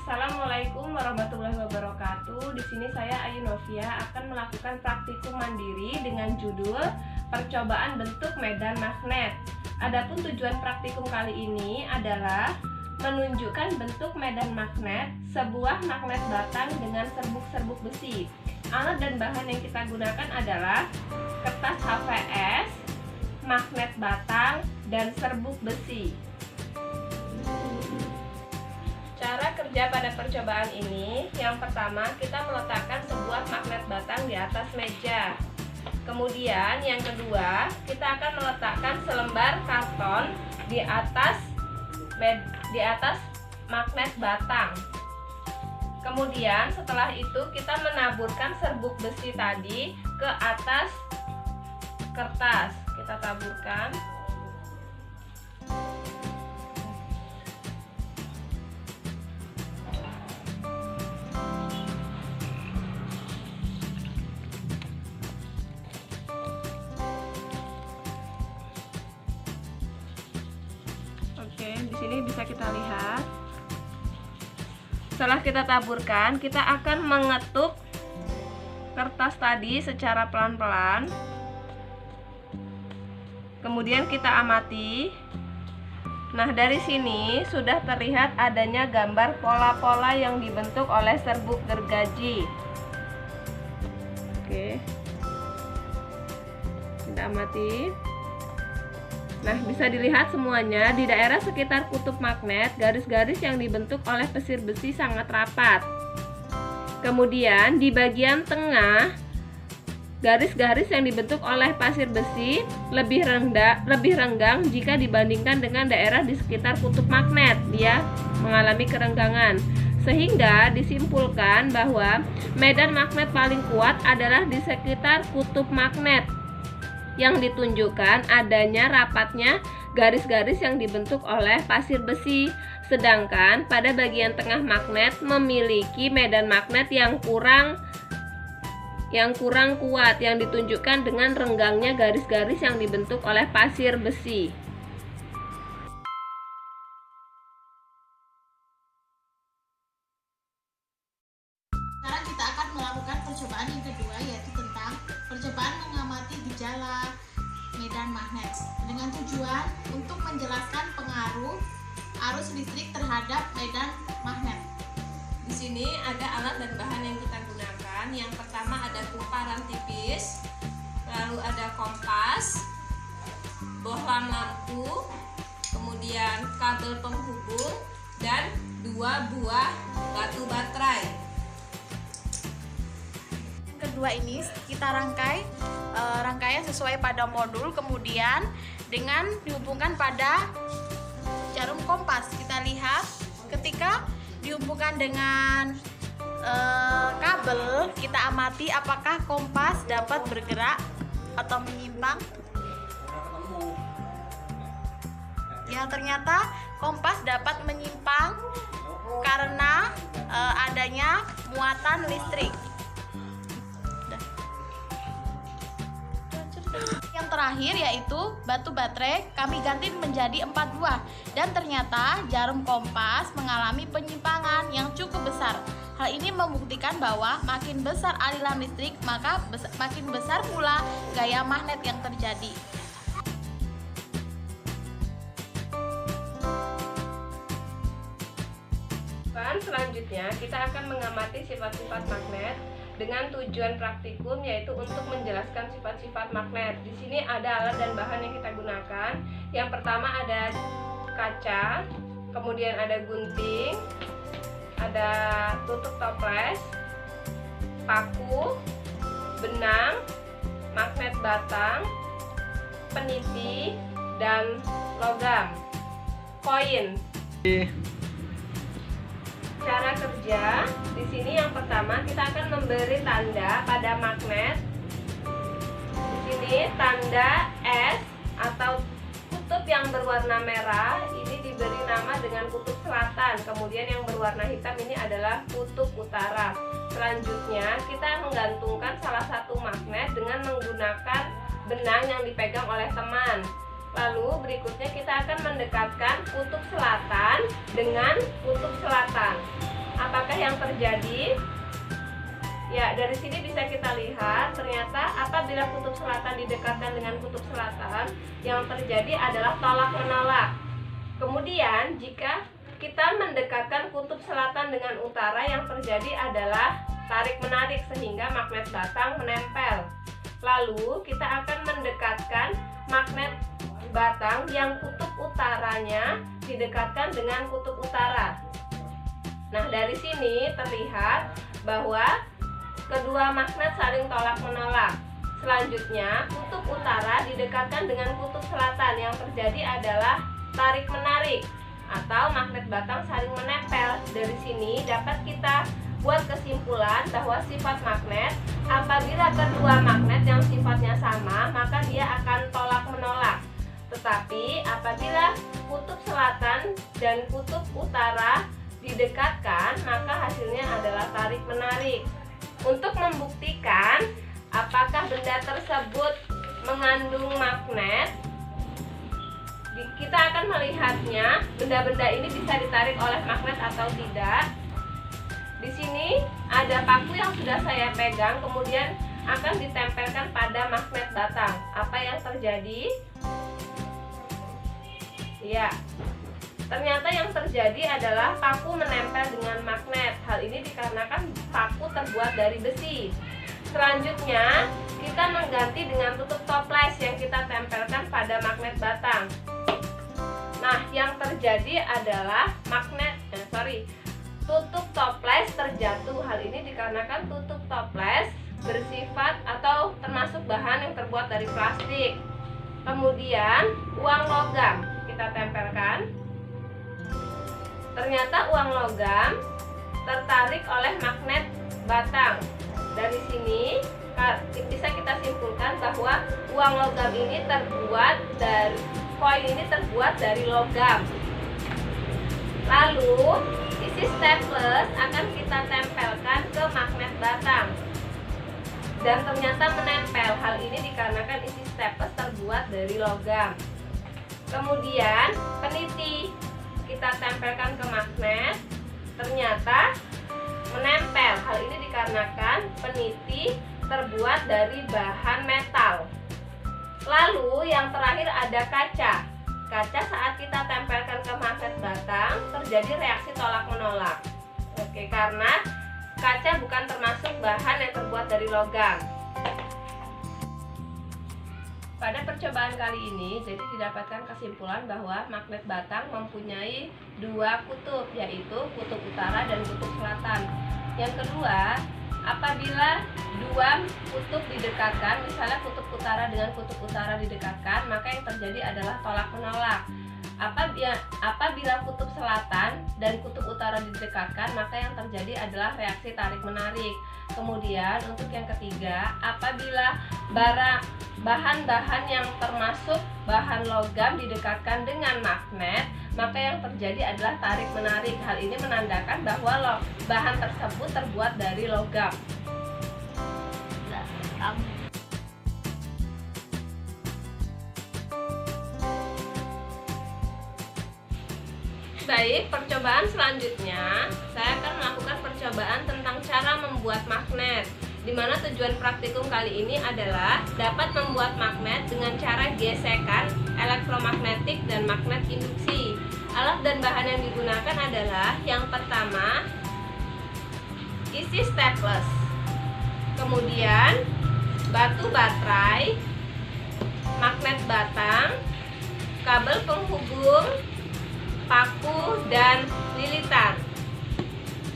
Assalamualaikum warahmatullahi wabarakatuh. Di sini saya Ayu Novia akan melakukan praktikum mandiri dengan judul percobaan bentuk medan magnet. Adapun tujuan praktikum kali ini adalah menunjukkan bentuk medan magnet sebuah magnet batang dengan serbuk-serbuk besi. Alat dan bahan yang kita gunakan adalah kertas HVS, magnet batang, dan serbuk besi. Cara kerja pada percobaan ini, yang pertama kita meletakkan sebuah magnet batang di atas meja. Kemudian yang kedua, kita akan meletakkan selembar karton di atas magnet batang. Kemudian setelah itu kita menaburkan serbuk besi tadi ke atas kertas. Kita taburkan. Oke, di sini bisa kita lihat. Setelah kita taburkan, kita akan mengetuk kertas tadi secara pelan-pelan. Kemudian kita amati. Nah, dari sini sudah terlihat adanya gambar pola-pola yang dibentuk oleh serbuk gergaji. Oke. Kita amati. Nah, bisa dilihat semuanya di daerah sekitar kutub magnet, garis-garis yang dibentuk oleh pesir besi sangat rapat. Kemudian di bagian tengah, garis-garis yang dibentuk oleh pasir besi lebih renggang jika dibandingkan dengan daerah di sekitar kutub magnet. Dia mengalami kerenggangan. Sehingga disimpulkan bahwa medan magnet paling kuat adalah di sekitar kutub magnet, yang ditunjukkan adanya rapatnya garis-garis yang dibentuk oleh pasir besi. Sedangkan pada bagian tengah magnet memiliki medan magnet yang kurang kuat, yang ditunjukkan dengan renggangnya garis-garis yang dibentuk oleh pasir besi. Sekarang kita akan melakukan percobaan yang kedua, yaitu tentang percobaan mengamati gejala medan magnet dengan tujuan untuk menjelaskan pengaruh arus listrik terhadap medan magnet. Di sini ada alat dan bahan yang kita gunakan. Yang pertama ada kumparan tipis, lalu ada kompas, bohlam lampu, kemudian kabel penghubung, dan 2 buah batu baterai. Kedua ini kita rangkaian sesuai pada modul, kemudian dengan dihubungkan pada jarum kompas. Kita lihat ketika dihubungkan dengan kabel, kita amati apakah kompas dapat bergerak atau menyimpang. Ya, ternyata kompas dapat menyimpang karena adanya muatan listrik. Yang terakhir yaitu batu baterai kami ganti menjadi 4 buah, dan ternyata jarum kompas mengalami penyimpangan yang cukup besar. Hal ini membuktikan bahwa makin besar aliran listrik, maka makin besar pula gaya magnet yang terjadi. Selanjutnya kita akan mengamati sifat-sifat magnet dengan tujuan praktikum, yaitu untuk menjelaskan sifat-sifat magnet. Di sini ada alat dan bahan yang kita gunakan. Yang pertama ada kaca, kemudian ada gunting, ada tutup toples, paku, benang, magnet batang, peniti, dan logam, koin. Cara kerja di sini, yang pertama kita akan memberi tanda pada magnet. Di sini tanda S atau kutub yang berwarna merah ini diberi nama dengan kutub selatan. Kemudian yang berwarna hitam ini adalah kutub utara. Selanjutnya kita menggantungkan salah satu magnet dengan menggunakan benang yang dipegang oleh teman. Lalu berikutnya kita akan mendekatkan kutub selatan dengan kutub selatan. apakah yang terjadi? Ya, dari sini bisa kita lihat ternyata apabila kutub selatan didekatkan dengan kutub selatan, yang terjadi adalah tolak menolak. Kemudian jika kita mendekatkan kutub selatan dengan utara, yang terjadi adalah tarik menarik sehingga magnet batang menempel. Lalu kita akan mendekatkan magnet batang yang kutub utaranya didekatkan dengan kutub utara. Nah, dari sini terlihat bahwa kedua magnet saling tolak menolak. Selanjutnya, kutub utara didekatkan dengan kutub selatan, yang terjadi adalah tarik menarik atau magnet batang saling menempel. Dari sini dapat kita buat kesimpulan bahwa sifat magnet, apabila kedua magnet yang sifatnya sama, maka dia akan tolak menolak. Tetapi apabila kutub selatan dan kutub utara didekatkan, maka hasilnya adalah tarik menarik. Untuk membuktikan apakah benda tersebut mengandung magnet, kita akan melihatnya benda-benda ini bisa ditarik oleh magnet atau tidak. Di sini ada paku yang sudah saya pegang, kemudian akan ditempelkan pada magnet batang. Apa yang terjadi? Ya, ternyata yang terjadi adalah paku menempel dengan magnet. Hal ini dikarenakan paku terbuat dari besi. Selanjutnya, kita mengganti dengan tutup toples yang kita tempelkan pada magnet batang. Nah, yang terjadi adalah tutup toples terjatuh. Hal ini dikarenakan tutup toples bersifat atau termasuk bahan yang terbuat dari plastik. Kemudian, uang logam kita tempelkan. Ternyata uang logam tertarik oleh magnet batang. Dari sini bisa kita simpulkan bahwa uang logam ini koin ini terbuat dari logam. Lalu isi staples akan kita tempelkan ke magnet batang dan ternyata menempel. Hal ini dikarenakan isi staples terbuat dari logam. Kemudian peniti kita tempelkan ke magnet, ternyata menempel. Hal ini dikarenakan peniti terbuat dari bahan metal. Lalu yang terakhir ada kaca. Kaca saat kita tempelkan ke magnet batang terjadi reaksi tolak menolak. Oke, karena kaca bukan termasuk bahan yang terbuat dari logam. Pada percobaan kali ini, jadi didapatkan kesimpulan bahwa magnet batang mempunyai dua kutub, yaitu kutub utara dan kutub selatan. Yang kedua, apabila dua kutub didekatkan, misalnya kutub utara dengan kutub utara didekatkan, maka yang terjadi adalah tolak menolak. Apabila kutub selatan dan kutub utara didekatkan, maka yang terjadi adalah reaksi tarik menarik. Kemudian untuk yang ketiga, apabila bahan-bahan yang termasuk bahan logam didekatkan dengan magnet, maka yang terjadi adalah tarik menarik. Hal ini menandakan bahwa bahan tersebut terbuat dari logam. Baik, percobaan selanjutnya saya akan melakukan percobaan tentang cara membuat magnet, di mana tujuan praktikum kali ini adalah dapat membuat magnet dengan cara gesekan elektromagnetik dan magnet induksi. Alat dan bahan yang digunakan adalah yang pertama isi staples, kemudian batu baterai, magnet batang, kabel penghubung, paku, dan lilitan.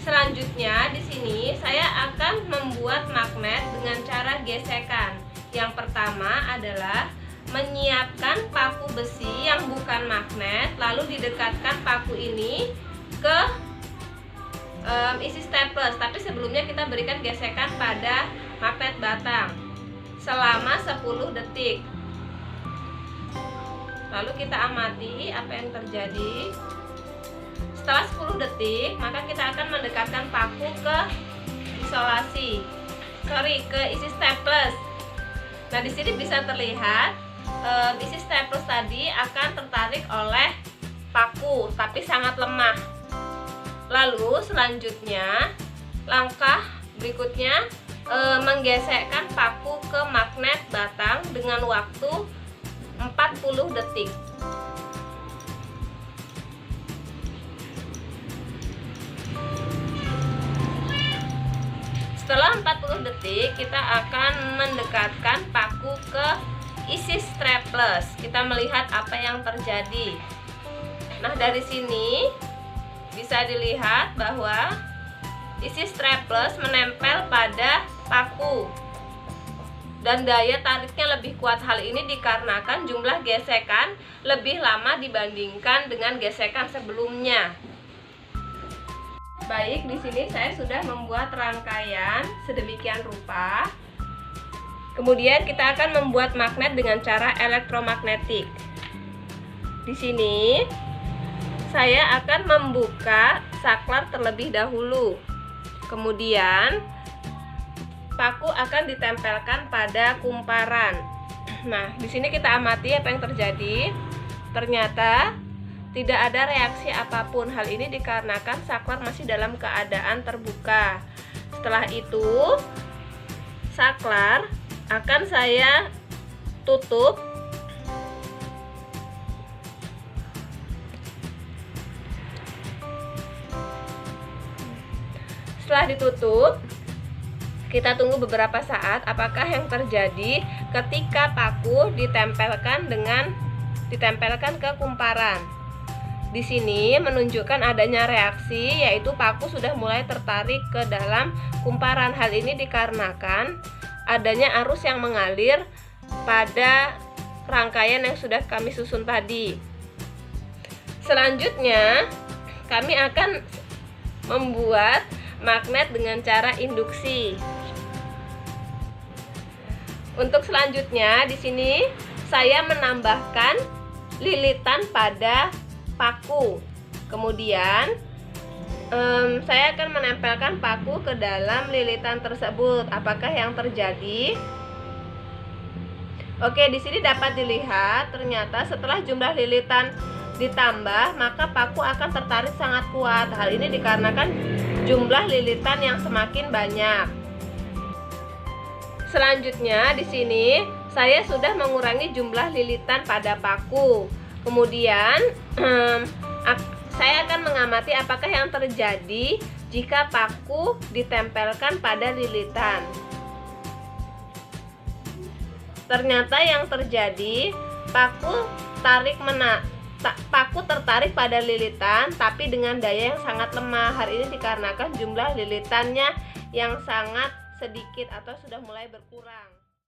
Selanjutnya di sini saya akan membuat magnet dengan cara gesekan. Yang pertama adalah menyiapkan paku besi yang bukan magnet, lalu didekatkan paku ini ke isi staples. Tapi sebelumnya kita berikan gesekan pada magnet batang selama 10 detik. Lalu kita amati apa yang terjadi. Setelah 10 detik, maka kita akan mendekatkan paku ke ke isi staples. Nah, di sini bisa terlihat isi staples tadi akan tertarik oleh paku, tapi sangat lemah. Lalu selanjutnya, langkah berikutnya menggesekkan paku ke magnet batang dengan waktu 40 detik. Setelah 40 detik, kita akan mendekatkan paku ke isi strapless. Kita melihat apa yang terjadi. Nah, dari sini bisa dilihat bahwa isi strapless menempel pada paku dan daya tariknya lebih kuat. Hal ini dikarenakan jumlah gesekan lebih lama dibandingkan dengan gesekan sebelumnya. Baik, di sini saya sudah membuat rangkaian sedemikian rupa. Kemudian kita akan membuat magnet dengan cara elektromagnetik. Di sini saya akan membuka saklar terlebih dahulu. Kemudian paku akan ditempelkan pada kumparan. Nah, di sini kita amati apa yang terjadi. Ternyata tidak ada reaksi apapun. Hal ini dikarenakan saklar masih dalam keadaan terbuka. Setelah itu, saklar akan saya tutup. Setelah ditutup, kita tunggu beberapa saat apakah yang terjadi ketika paku ditempelkan ke kumparan. Di sini menunjukkan adanya reaksi, yaitu paku sudah mulai tertarik ke dalam kumparan. Hal ini dikarenakan adanya arus yang mengalir pada rangkaian yang sudah kami susun tadi. Selanjutnya, kami akan membuat magnet dengan cara induksi. Untuk selanjutnya, di sini saya menambahkan lilitan pada paku. Kemudian saya akan menempelkan paku ke dalam lilitan tersebut. Apakah yang terjadi? Oke, di sini dapat dilihat ternyata setelah jumlah lilitan ditambah, maka paku akan tertarik sangat kuat. Hal ini dikarenakan jumlah lilitan yang semakin banyak. Selanjutnya di sini saya sudah mengurangi jumlah lilitan pada paku. Kemudian saya akan mengamati apakah yang terjadi jika paku ditempelkan pada lilitan. Ternyata yang terjadi, paku tertarik pada lilitan tapi dengan daya yang sangat lemah. Hal ini dikarenakan jumlah lilitannya yang sangat sedikit atau sudah mulai berkurang.